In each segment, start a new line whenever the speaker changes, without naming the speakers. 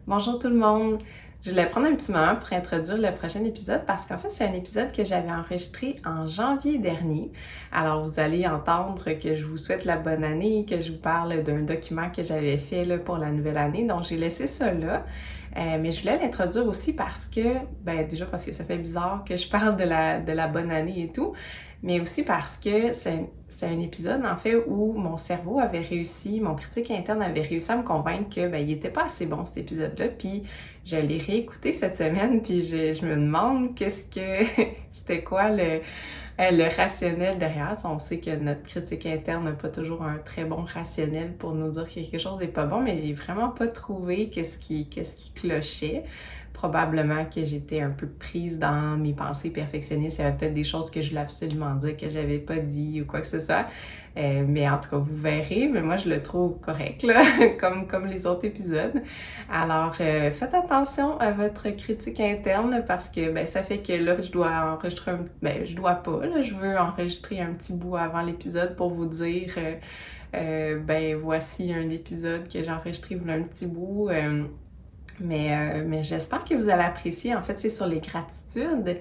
Bonjour tout le monde! Je voulais prendre un petit moment pour introduire le prochain épisode parce qu'en fait, c'est un épisode que j'avais enregistré en janvier dernier. Alors, vous allez entendre que je vous souhaite la bonne année, que je vous parle d'un document que j'avais fait là, pour la nouvelle année. Donc, j'ai laissé ça là. Mais je voulais l'introduire aussi parce que, déjà parce que ça fait bizarre que je parle de la bonne année et tout, mais aussi parce que c'est un épisode, en fait, où mon cerveau avait réussi, mon critique interne avait réussi à me convaincre que, il était pas assez bon, cet épisode-là, puis je l'ai réécouté cette semaine, puis je me demande c'était quoi le rationnel derrière. On sait que notre critique interne n'a pas toujours un très bon rationnel pour nous dire que quelque chose n'est pas bon, mais j'ai vraiment pas trouvé qu'est-ce qui clochait. Probablement que j'étais un peu prise dans mes pensées perfectionnistes. Il y avait peut-être des choses que je voulais absolument dire que j'avais pas dit ou quoi que ce soit. Mais en tout cas, vous verrez. Mais moi, je le trouve correct, là, comme les autres épisodes. Alors, faites attention à votre critique interne parce que ça fait que là, je dois enregistrer je dois pas, là, je veux enregistrer un petit bout avant l'épisode pour vous dire voici un épisode que j'ai enregistré il y a un petit bout. Mais j'espère que vous allez apprécier. En fait, c'est sur les gratitudes.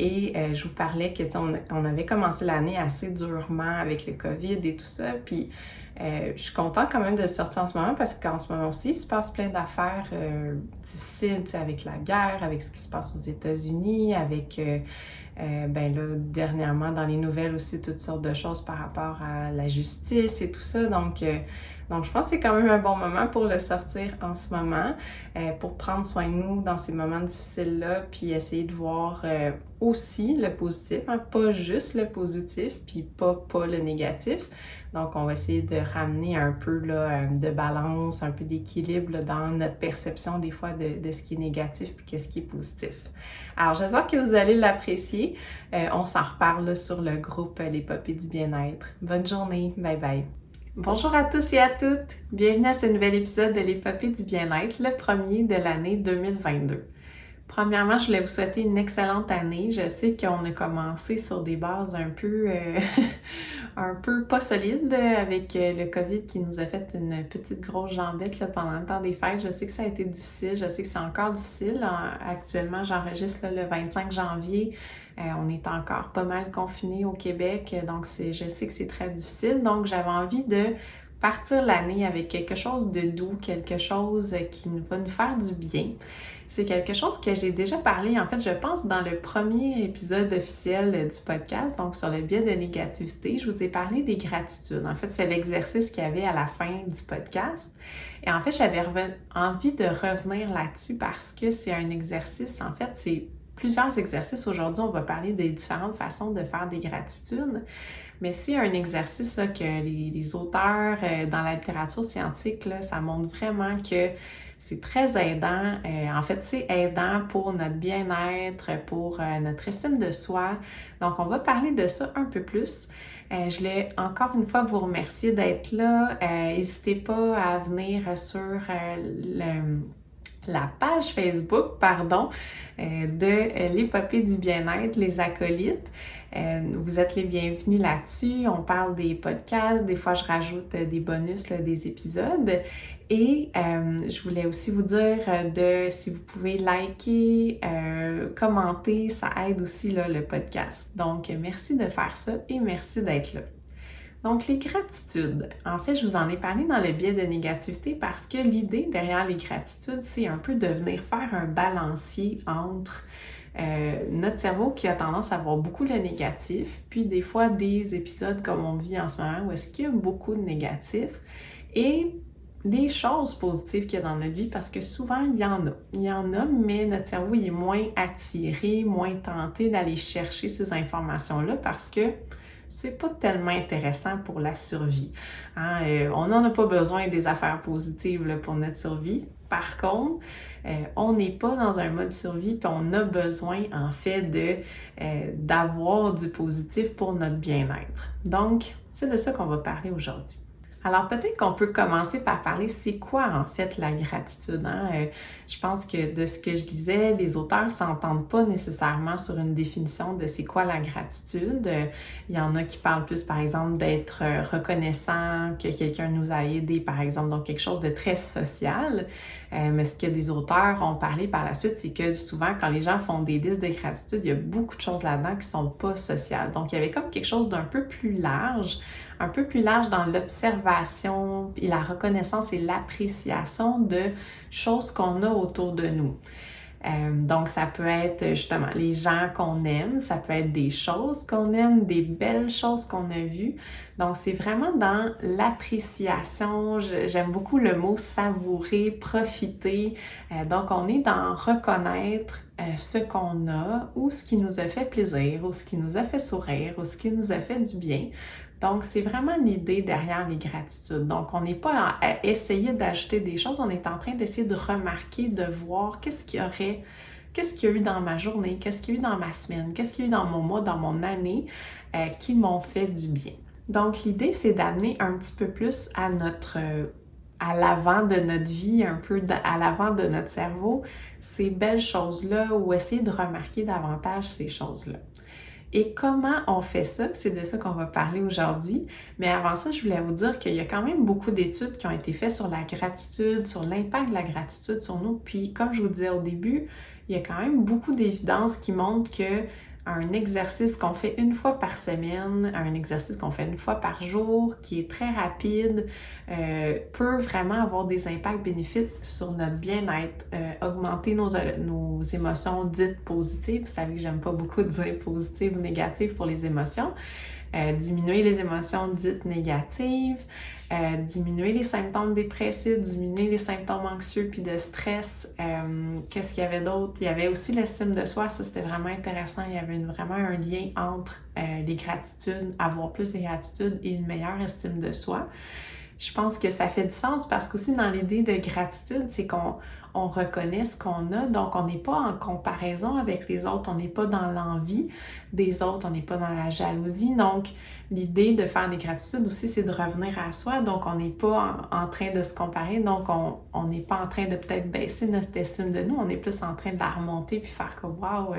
Et je vous parlais que on avait commencé l'année assez durement avec le COVID et tout ça. Puis je suis contente quand même de sortir en ce moment parce qu'en ce moment aussi, il se passe plein d'affaires difficiles, avec la guerre, avec ce qui se passe aux États-Unis, avec dernièrement dans les nouvelles aussi toutes sortes de choses par rapport à la justice et tout ça. Donc, je pense que c'est quand même un bon moment pour le sortir en ce moment, pour prendre soin de nous dans ces moments difficiles-là, puis essayer de voir aussi le positif, hein, pas juste le positif, puis pas le négatif. Donc, on va essayer de ramener un peu là, de balance, un peu d'équilibre là, dans notre perception des fois de ce qui est négatif puis qu'est-ce qui est positif. Alors, j'espère que vous allez l'apprécier. On s'en reparle là, sur le groupe Les Popées du bien-être. Bonne journée, bye bye! Bonjour à tous et à toutes! Bienvenue à ce nouvel épisode de l'Épopée du bien-être, le premier de l'année 2022. Premièrement, je voulais vous souhaiter une excellente année. Je sais qu'on a commencé sur des bases un peu, un peu pas solides avec le COVID qui nous a fait une petite grosse jambette là, pendant le temps des fêtes. Je sais que ça a été difficile, je sais que c'est encore difficile. Actuellement, j'enregistre là, le 25 janvier. On est encore pas mal confinés au Québec, donc je sais que c'est très difficile. Donc, j'avais envie de partir l'année avec quelque chose de doux, quelque chose qui va nous faire du bien. C'est quelque chose que j'ai déjà parlé, en fait, je pense, dans le premier épisode officiel du podcast, donc sur le biais de négativité, je vous ai parlé des gratitudes. En fait, c'est l'exercice qu'il y avait à la fin du podcast. Et en fait, j'avais envie de revenir là-dessus parce que c'est un exercice, en fait, c'est plusieurs exercices. Aujourd'hui, on va parler des différentes façons de faire des gratitudes. Mais c'est un exercice là, que les auteurs dans la littérature scientifique, là, ça montre vraiment que c'est très aidant. En fait, c'est aidant pour notre bien-être, pour notre estime de soi. Donc, on va parler de ça un peu plus. Je voulais encore une fois vous remercier d'être là. N'hésitez pas à venir sur la page Facebook, de l'Épopée du bien-être, les acolytes. Vous êtes les bienvenus là-dessus. On parle des podcasts. Des fois, je rajoute des bonus, là, des épisodes. Et je voulais aussi vous dire si vous pouvez liker, commenter, ça aide aussi là, le podcast. Donc, merci de faire ça et merci d'être là. Donc, les gratitudes. En fait, je vous en ai parlé dans le biais de négativité parce que l'idée derrière les gratitudes, c'est un peu de venir faire un balancier entre notre cerveau qui a tendance à voir beaucoup le négatif, puis des fois des épisodes comme on vit en ce moment où est-ce qu'il y a beaucoup de négatifs, et les choses positives qu'il y a dans notre vie, parce que souvent, il y en a. Il y en a, mais notre cerveau il est moins attiré, moins tenté d'aller chercher ces informations-là parce que c'est pas tellement intéressant pour la survie. Hein? On n'en a pas besoin des affaires positives là, pour notre survie. Par contre, on n'est pas dans un mode survie, puis on a besoin, en fait, d'avoir du positif pour notre bien-être. Donc, c'est de ça qu'on va parler aujourd'hui. Alors, peut-être qu'on peut commencer par parler, c'est quoi en fait la gratitude? Hein? Je pense que de ce que je disais, les auteurs ne s'entendent pas nécessairement sur une définition de c'est quoi la gratitude. Il y en a qui parlent plus, par exemple, d'être reconnaissant, que quelqu'un nous a aidé, par exemple, donc quelque chose de très social. Mais ce que des auteurs ont parlé par la suite, c'est que souvent, quand les gens font des listes de gratitude, il y a beaucoup de choses là-dedans qui sont pas sociales. Donc, il y avait comme quelque chose d'un peu plus large, dans l'observation et la reconnaissance et l'appréciation de choses qu'on a autour de nous. Donc, ça peut être justement les gens qu'on aime, ça peut être des choses qu'on aime, des belles choses qu'on a vues. Donc, c'est vraiment dans l'appréciation. J'aime beaucoup le mot savourer, profiter. Donc, on est dans reconnaître ce qu'on a ou ce qui nous a fait plaisir ou ce qui nous a fait sourire ou ce qui nous a fait du bien. Donc, c'est vraiment l'idée derrière les gratitudes. Donc, on n'est pas à essayer d'ajouter des choses, on est en train d'essayer de remarquer, de voir qu'est-ce qu'il y a eu dans ma journée, qu'est-ce qu'il y a eu dans ma semaine, qu'est-ce qu'il y a eu dans mon mois, dans mon année, qui m'ont fait du bien. Donc, l'idée, c'est d'amener un petit peu plus à l'avant de notre vie, un peu à l'avant de notre cerveau, ces belles choses-là ou essayer de remarquer davantage ces choses-là. Et comment on fait ça? C'est de ça qu'on va parler aujourd'hui. Mais avant ça, je voulais vous dire qu'il y a quand même beaucoup d'études qui ont été faites sur la gratitude, sur l'impact de la gratitude sur nous. Puis, comme je vous disais au début, il y a quand même beaucoup d'évidences qui montrent que un exercice qu'on fait une fois par semaine, un exercice qu'on fait une fois par jour, qui est très rapide, peut vraiment avoir des impacts bénéfiques sur notre bien-être, augmenter nos émotions dites positives. Vous savez que j'aime pas beaucoup dire positives ou négatives pour les émotions. Diminuer les émotions dites négatives, diminuer les symptômes dépressifs, diminuer les symptômes anxieux puis de stress. Qu'est-ce qu'il y avait d'autre? Il y avait aussi l'estime de soi, ça c'était vraiment intéressant. Il y avait vraiment un lien entre les gratitudes, avoir plus de gratitude et une meilleure estime de soi. Je pense que ça fait du sens parce qu'aussi dans l'idée de gratitude, c'est qu'on reconnaît ce qu'on a, donc on n'est pas en comparaison avec les autres, on n'est pas dans l'envie des autres, on n'est pas dans la jalousie. Donc, l'idée de faire des gratitudes aussi, c'est de revenir à soi, donc on n'est pas en train de se comparer, donc on n'est pas en train de peut-être baisser notre estime de nous, on est plus en train de la remonter puis faire comme « Wow,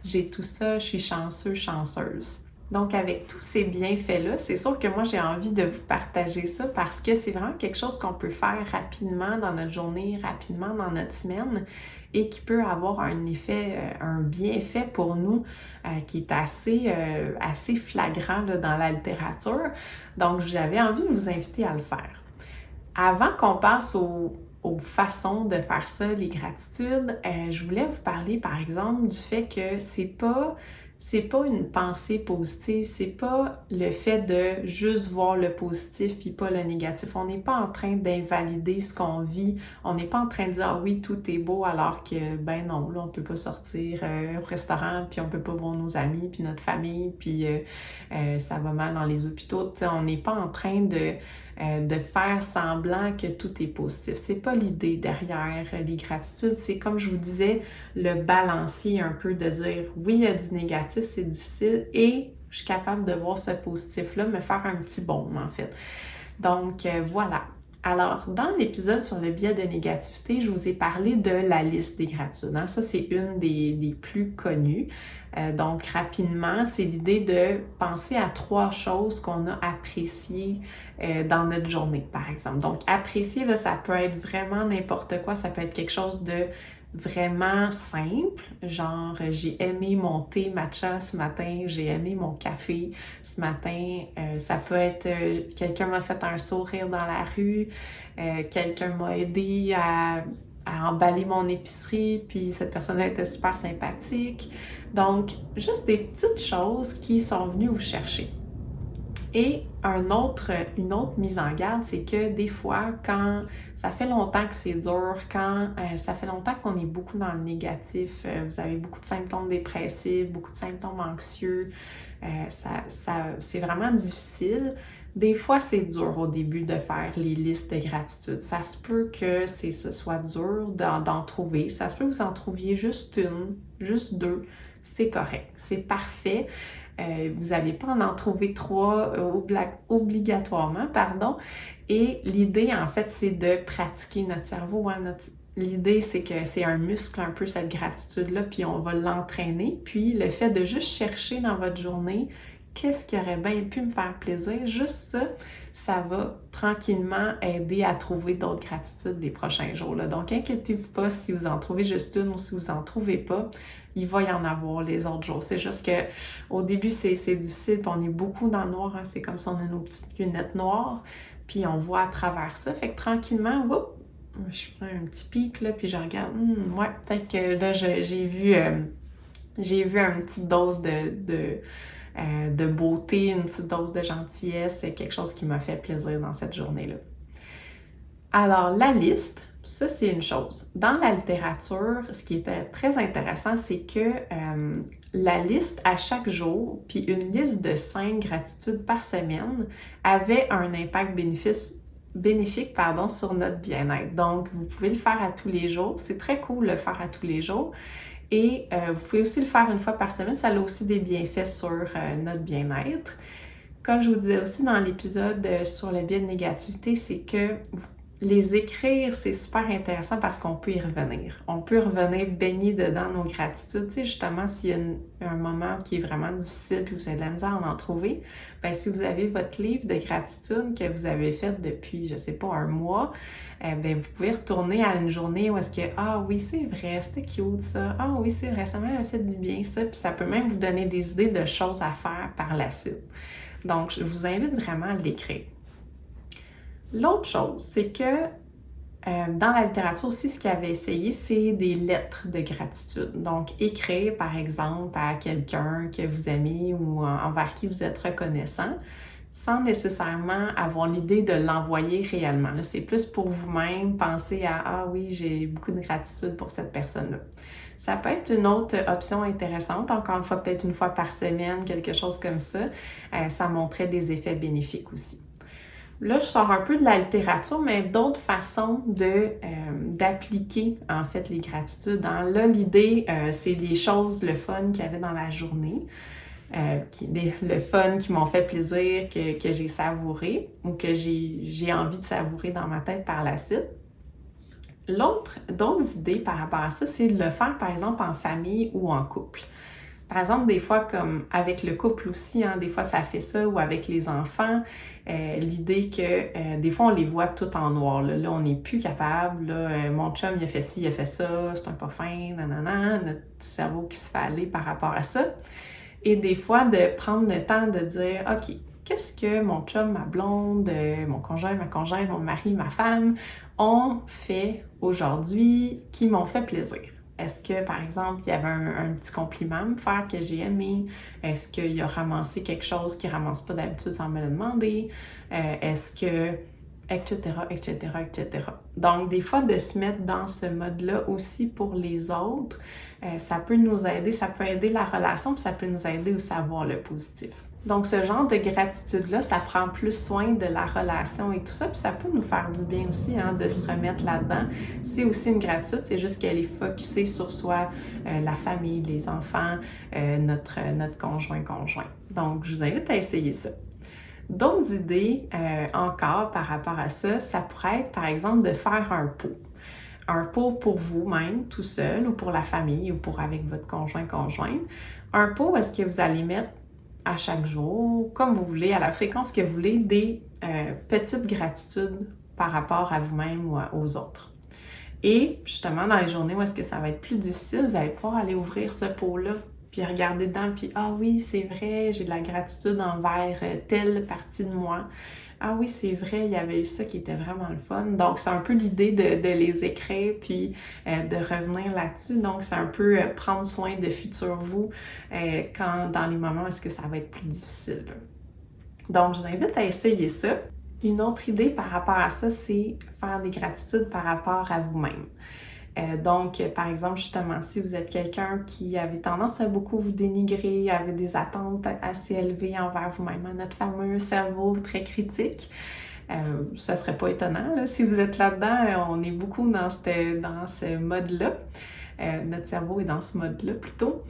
j'ai tout ça, je suis chanceux, chanceuse ». Donc, avec tous ces bienfaits-là, c'est sûr que moi, j'ai envie de vous partager ça parce que c'est vraiment quelque chose qu'on peut faire rapidement dans notre journée, rapidement dans notre semaine et qui peut avoir un effet, un bienfait pour nous qui est assez flagrant là, dans la littérature. Donc, j'avais envie de vous inviter à le faire. Avant qu'on passe aux façons de faire ça, les gratitudes, je voulais vous parler, par exemple, du fait que c'est pas une pensée positive, c'est pas le fait de juste voir le positif puis pas le négatif. On n'est pas en train d'invalider ce qu'on vit, on n'est pas en train de dire « Ah oui, tout est beau » alors que, ben non, là, on peut pas sortir au restaurant puis on peut pas voir nos amis puis notre famille puis ça va mal dans les hôpitaux. T'sais, on n'est pas en train de faire semblant que tout est positif. C'est pas l'idée derrière les gratitudes, c'est comme je vous disais, le balancier un peu de dire oui, il y a du négatif, c'est difficile et je suis capable de voir ce positif-là, me faire un petit baume en fait. Donc voilà. Alors, dans l'épisode sur le biais de négativité, je vous ai parlé de la liste des gratitudes. Hein? Ça, c'est une des plus connues. Donc, rapidement, c'est l'idée de penser à 3 choses qu'on a appréciées dans notre journée, par exemple. Donc, apprécier, là, ça peut être vraiment n'importe quoi. Ça peut être quelque chose de vraiment simple, genre j'ai aimé mon thé matcha ce matin, j'ai aimé mon café ce matin, ça peut être quelqu'un m'a fait un sourire dans la rue, quelqu'un m'a aidé à emballer mon épicerie, puis cette personne-là était super sympathique. Donc, juste des petites choses qui sont venues vous chercher. Et une autre mise en garde, c'est que des fois, quand ça fait longtemps que c'est dur, quand ça fait longtemps qu'on est beaucoup dans le négatif, vous avez beaucoup de symptômes dépressifs, beaucoup de symptômes anxieux, c'est vraiment difficile. Des fois, c'est dur au début de faire les listes de gratitude. Ça se peut que ce soit dur d'en trouver. Ça se peut que vous en trouviez juste une, juste 2. C'est correct, c'est parfait. Vous n'allez pas en trouver 3 obligatoirement, pardon. Et l'idée, en fait, c'est de pratiquer notre cerveau. Hein, l'idée, c'est que c'est un muscle un peu, cette gratitude-là, puis on va l'entraîner. Puis le fait de juste chercher dans votre journée qu'est-ce qui aurait bien pu me faire plaisir? Juste ça, ça va tranquillement aider à trouver d'autres gratitudes les prochains jours, là. Donc, inquiétez-vous pas si vous en trouvez juste une ou si vous en trouvez pas. Il va y en avoir les autres jours. C'est juste que au début, c'est difficile, puis on est beaucoup dans le noir, hein. C'est comme si on a nos petites lunettes noires, puis on voit à travers ça. Fait que tranquillement, whoop, je prends un petit pic, là, puis je regarde, ouais, peut-être que là, j'ai vu une petite dose de beauté, une petite dose de gentillesse, c'est quelque chose qui m'a fait plaisir dans cette journée-là. Alors, la liste, ça, c'est une chose. Dans la littérature, ce qui était très intéressant, c'est que la liste à chaque jour, puis une liste de 5 gratitudes par semaine, avait un impact bénéfique sur notre bien-être. Donc, vous pouvez le faire à tous les jours. C'est très cool de le faire à tous les jours. Et vous pouvez aussi le faire une fois par semaine. Ça a aussi des bienfaits sur notre bien-être. Comme je vous disais aussi dans l'épisode sur le biais de négativité, c'est que les écrire, c'est super intéressant parce qu'on peut y revenir. On peut revenir baigner dedans nos gratitudes. Tu sais, justement, s'il y a un moment qui est vraiment difficile puis vous avez de la misère à en trouver, bien, si vous avez votre livre de gratitude que vous avez fait depuis, je sais pas, un mois, bien, vous pouvez retourner à une journée où est-ce que « Ah oui, c'est vrai, c'était cute ça. Ah oui, c'est vrai, ça m'a fait du bien ça. » Puis ça peut même vous donner des idées de choses à faire par la suite. Donc, je vous invite vraiment à l'écrire. L'autre chose, c'est que dans la littérature aussi, ce qu'ils avaient essayé, c'est des lettres de gratitude. Donc, écrire, par exemple, à quelqu'un que vous aimez ou envers qui vous êtes reconnaissant, sans nécessairement avoir l'idée de l'envoyer réellement. Là, c'est plus pour vous-même, penser à « Ah oui, j'ai beaucoup de gratitude pour cette personne-là ». Ça peut être une autre option intéressante, encore une fois, peut-être une fois par semaine, quelque chose comme ça. Ça montrait des effets bénéfiques aussi. Là, je sors un peu de la littérature, mais d'autres façons d'appliquer, en fait, les gratitudes. Hein. Là, l'idée, c'est les choses, le fun qu'il y avait dans la journée, le fun qui m'ont fait plaisir, que j'ai savouré ou que j'ai envie de savourer dans ma tête par la suite. D'autres idées par rapport à ça, c'est de le faire, par exemple, en famille ou en couple. Par exemple, des fois, comme avec le couple aussi, hein, des fois ça fait ça, ou avec les enfants, l'idée que des fois on les voit tout en noir. Là, on n'est plus capable, là, mon chum il a fait ci, il a fait ça, c'est un pas fin, nanana, notre cerveau qui se fait aller par rapport à ça. Et des fois, de prendre le temps de dire, OK, qu'est-ce que mon chum, ma blonde, mon conjoint, ma conjointe, mon mari, ma femme ont fait aujourd'hui qui m'ont fait plaisir? Est-ce que, par exemple, il y avait un petit compliment à me faire que j'ai aimé? Est-ce qu'il a ramassé quelque chose qu'il ne ramasse pas d'habitude sans me le demander? Est-ce que... etc., etc., etc. Donc, des fois, de se mettre dans ce mode-là aussi pour les autres, ça peut nous aider, ça peut aider la relation, puis ça peut nous aider aussi à voir le positif. Donc, ce genre de gratitude-là, ça prend plus soin de la relation et tout ça, puis ça peut nous faire du bien aussi, hein, de se remettre là-dedans. C'est aussi une gratitude, c'est juste qu'elle est focusée sur soi, la famille, les enfants, notre conjoint. Donc, je vous invite à essayer ça. D'autres idées encore par rapport à ça, ça pourrait être par exemple de faire un pot. Un pot pour vous-même, tout seul, ou pour la famille, ou pour avec votre conjointe. Un pot, est-ce que vous allez mettre à chaque jour, comme vous voulez, à la fréquence que vous voulez, des petites gratitudes par rapport à vous-même ou aux autres. Et justement, dans les journées où est-ce que ça va être plus difficile, vous allez pouvoir aller ouvrir ce pot-là, puis regarder dedans, puis « Ah oui, c'est vrai, j'ai de la gratitude envers telle partie de moi. Ah oui, c'est vrai, il y avait eu ça qui était vraiment le fun. » Donc, c'est un peu l'idée de les écrire, puis de revenir là-dessus. Donc, c'est un peu prendre soin de futur vous dans les moments où est-ce que ça va être plus difficile. Donc, je vous invite à essayer ça. Une autre idée par rapport à ça, c'est faire des gratitudes par rapport à vous-même. Donc, par exemple, justement, si vous êtes quelqu'un qui avait tendance à beaucoup vous dénigrer, avait des attentes assez élevées envers vous-même, notre fameux cerveau très critique, ça serait pas étonnant. Là, si vous êtes là-dedans, on est beaucoup dans ce mode-là. Notre cerveau est dans ce mode-là plutôt.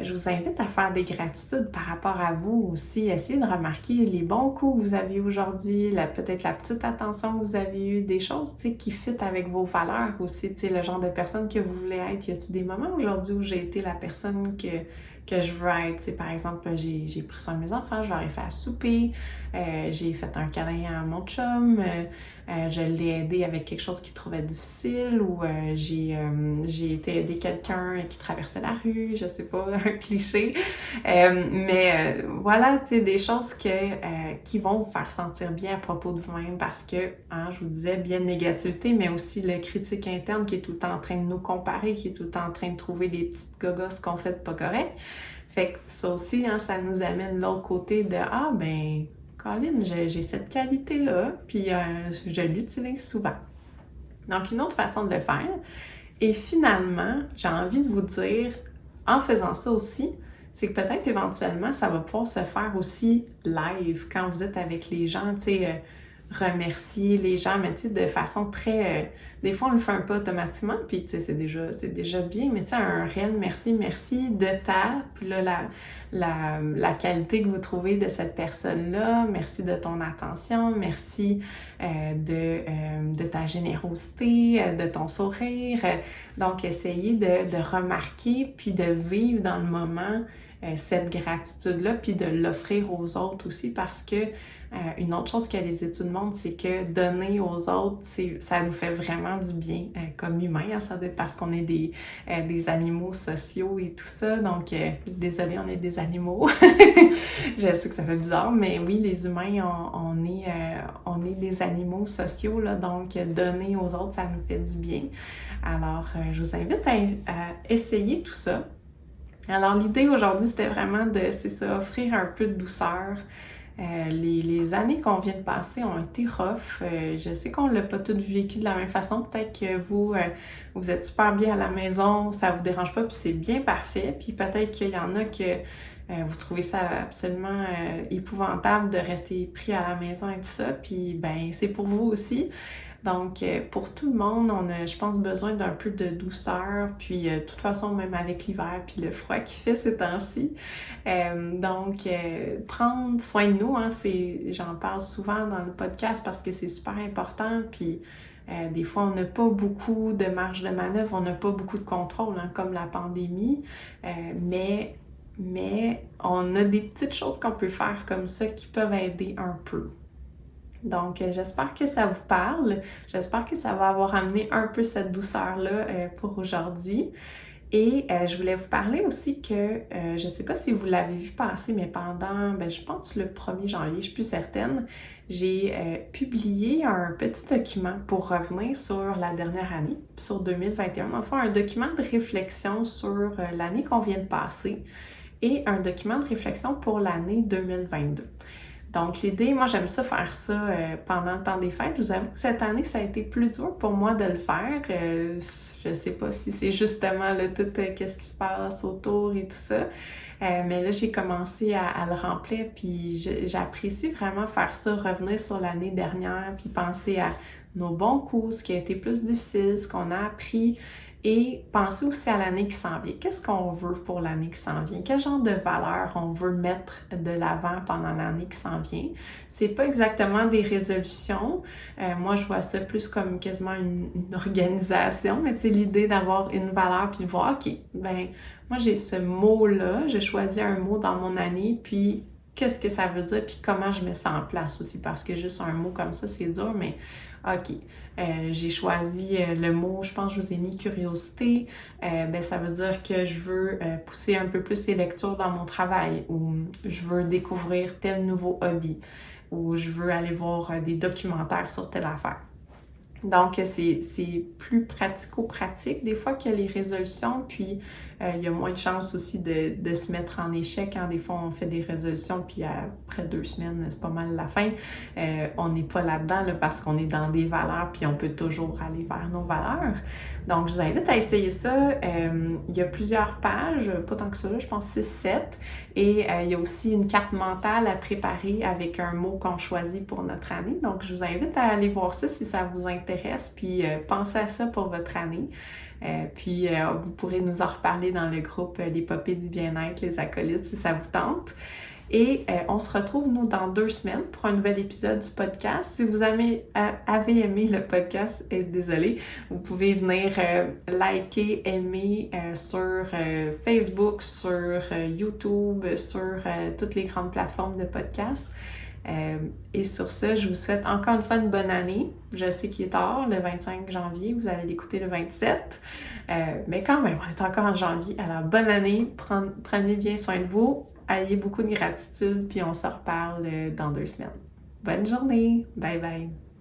Je vous invite à faire des gratitudes par rapport à vous aussi. Essayez de remarquer les bons coups que vous avez aujourd'hui, peut-être la petite attention que vous avez eue, des choses qui fit avec vos valeurs aussi, le genre de personne que vous voulez être. Y a-t-il des moments aujourd'hui où j'ai été la personne que je veux être. Tu sais, par exemple, j'ai pris soin de mes enfants, je leur ai fait à souper, j'ai fait un câlin à mon chum, je l'ai aidé avec quelque chose qu'il trouvait difficile ou j'ai été aider quelqu'un qui traversait la rue, je sais pas, un cliché. Voilà, tu sais, des choses qui vont vous faire sentir bien à propos de vous-même parce que, hein, je vous disais, bien de négativité, mais aussi le critique interne qui est tout le temps en train de nous comparer, qui est tout le temps en train de trouver des petites gogosses qu'on fait de pas correct. Fait que ça aussi, hein, ça nous amène de l'autre côté de « Ah, ben, Colin, j'ai cette qualité-là, puis je l'utilise souvent. » Donc, une autre façon de le faire. Et finalement, j'ai envie de vous dire, en faisant ça aussi, c'est que peut-être éventuellement, ça va pouvoir se faire aussi live quand vous êtes avec les gens, tu sais, remercier les gens, mais tu sais, de façon très... des fois, on le fait un peu automatiquement, puis tu sais, c'est déjà bien, mais tu sais, un réel merci de puis là, la qualité que vous trouvez de cette personne-là, merci de ton attention, merci de ta générosité, de ton sourire. Donc, essayez de remarquer, puis de vivre dans le moment cette gratitude-là, puis de l'offrir aux autres aussi, parce que une autre chose que les études montrent, c'est que donner aux autres, ça nous fait vraiment du bien comme humains. Hein, ça doit être parce qu'on est des animaux sociaux et tout ça. Donc, désolée, on est des animaux. Je sais que ça fait bizarre, mais oui, les humains, on est des animaux sociaux, là, donc donner aux autres, ça nous fait du bien. Alors, je vous invite à essayer tout ça. Alors, l'idée aujourd'hui, c'était vraiment offrir un peu de douceur. Les années qu'on vient de passer ont été rough. Je sais qu'on l'a pas toutes vécu de la même façon. Peut-être que vous êtes super bien à la maison, ça vous dérange pas, puis c'est bien parfait. Puis peut-être qu'il y en a que vous trouvez ça absolument épouvantable de rester pris à la maison et tout ça. Puis ben c'est pour vous aussi. Donc, pour tout le monde, on a, je pense, besoin d'un peu de douceur, puis de toute façon, même avec l'hiver, puis le froid qu'il fait ces temps-ci. Prendre soin de nous, hein, j'en parle souvent dans le podcast parce que c'est super important, puis des fois, on n'a pas beaucoup de marge de manœuvre, on n'a pas beaucoup de contrôle, hein, comme la pandémie, mais on a des petites choses qu'on peut faire comme ça qui peuvent aider un peu. Donc, j'espère que ça vous parle. J'espère que ça va avoir amené un peu cette douceur-là pour aujourd'hui. Et je voulais vous parler aussi que, je ne sais pas si vous l'avez vu passer, mais pendant, je pense le 1er janvier, je suis plus certaine, j'ai publié un petit document pour revenir sur la dernière année, sur 2021. Enfin, un document de réflexion sur l'année qu'on vient de passer et un document de réflexion pour l'année 2022. Donc, l'idée, moi, j'aime ça faire ça pendant le temps des fêtes. Je vous avoue que cette année, ça a été plus dur pour moi de le faire. Je sais pas si c'est justement là, tout qu'est-ce qui se passe autour et tout ça. Mais là, j'ai commencé à le remplir, puis j'apprécie vraiment faire ça, revenir sur l'année dernière, puis penser à nos bons coups, ce qui a été plus difficile, ce qu'on a appris, et penser aussi à l'année qui s'en vient. Qu'est-ce qu'on veut pour l'année qui s'en vient? Quel genre de valeurs on veut mettre de l'avant pendant l'année qui s'en vient? C'est pas exactement des résolutions. Moi, je vois ça plus comme quasiment une organisation, mais tu sais, l'idée d'avoir une valeur puis de voir, OK, moi, j'ai ce mot-là, j'ai choisi un mot dans mon année, puis qu'est-ce que ça veut dire, puis comment je mets ça en place aussi, parce que juste un mot comme ça, c'est dur, mais OK, j'ai choisi le mot, je pense que je vous ai mis curiosité, ça veut dire que je veux pousser un peu plus les lectures dans mon travail, ou je veux découvrir tel nouveau hobby, ou je veux aller voir des documentaires sur telle affaire. Donc, c'est plus pratico-pratique des fois que les résolutions, puis il y a moins de chances aussi de se mettre en échec quand des fois on fait des résolutions, puis après 2 semaines, c'est pas mal la fin. On n'est pas là-dedans là, parce qu'on est dans des valeurs, puis on peut toujours aller vers nos valeurs. Donc, je vous invite à essayer ça. Il y a plusieurs pages, pas tant que ça, je pense 6-7, et il y a aussi une carte mentale à préparer avec un mot qu'on choisit pour notre année. Donc, je vous invite à aller voir ça si ça vous intéresse, puis pensez à ça pour votre année. Puis vous pourrez nous en reparler dans le groupe Les Popées du bien-être, les acolytes, si ça vous tente. Et on se retrouve, nous, dans 2 semaines pour un nouvel épisode du podcast. Si vous avez aimé le podcast, désolée, vous pouvez venir liker, aimer sur Facebook, sur YouTube, sur toutes les grandes plateformes de podcast. Et sur ça, je vous souhaite encore une fois une bonne année. Je sais qu'il est tard, le 25 janvier, vous allez l'écouter le 27. Mais quand même, on est encore en janvier. Alors, bonne année, prenez bien soin de vous, ayez beaucoup de gratitude, puis on se reparle dans 2 semaines. Bonne journée! Bye bye!